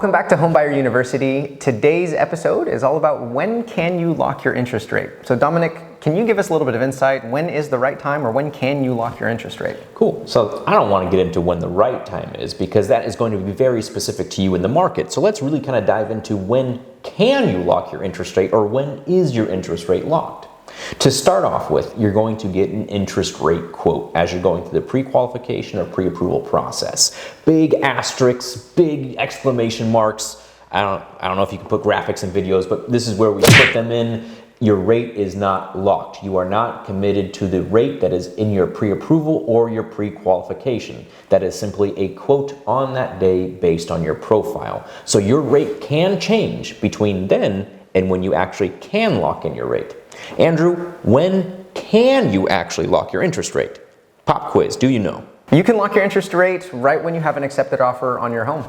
Welcome back to Homebuyer University. Today's episode is all about when can you lock your interest rate. So Dominic, can you give us a little bit of insight? When is the right time, or when can you lock your interest rate? Cool. So I don't want to get into when the right time is, because that is going to be very specific to you in the market. So let's really kind of dive into when can you lock your interest rate, or when is your interest rate locked? To start off with, you're going to get an interest rate quote as you're going through the pre-qualification or pre-approval process. Big asterisks, big exclamation marks. I don't know if you can put graphics and videos, but this is where we put them in. Your rate is not locked. You are not committed to the rate that is in your pre-approval or your pre-qualification. That is simply a quote on that day based on your profile. So your rate can change between then and when you actually can lock in your rate. Andrew, when can you actually lock your interest rate? Pop quiz, do you know? You can lock your interest rate right when you have an accepted offer on your home.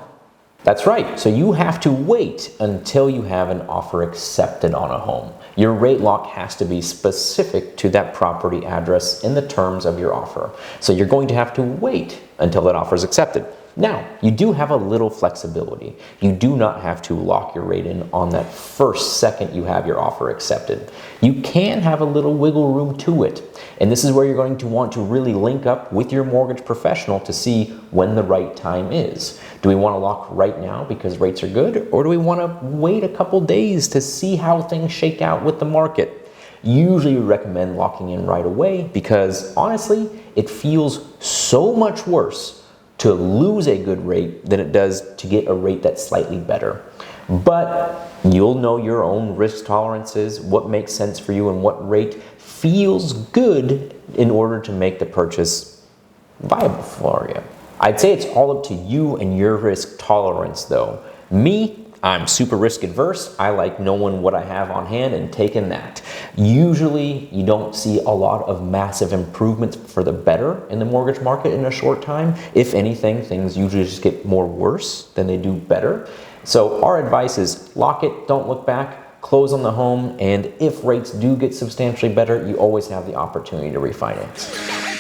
That's right. So you have to wait until you have an offer accepted on a home. Your rate lock has to be specific to that property address in the terms of your offer. So you're going to have to wait until that offer is accepted. Now, you do have a little flexibility. You do not have to lock your rate in on that first second you have your offer accepted. You can have a little wiggle room to it. And this is where you're going to want to really link up with your mortgage professional to see when the right time is. Do we want to lock right now because rates are good? Or do we want to wait a couple days to see how things shake out with the market? Usually we recommend locking in right away because honestly, it feels so much worse to lose a good rate than it does to get a rate that's slightly better. But you'll know your own risk tolerances, what makes sense for you and what rate feels good in order to make the purchase viable for you. I'd say it's all up to you and your risk tolerance though. Me, I'm super risk adverse. I like knowing what I have on hand and taking that. Usually you don't see a lot of massive improvements for the better in the mortgage market in a short time. If anything, things usually just get more worse than they do better. So our advice is lock it, don't look back, close on the home, and if rates do get substantially better, you always have the opportunity to refinance.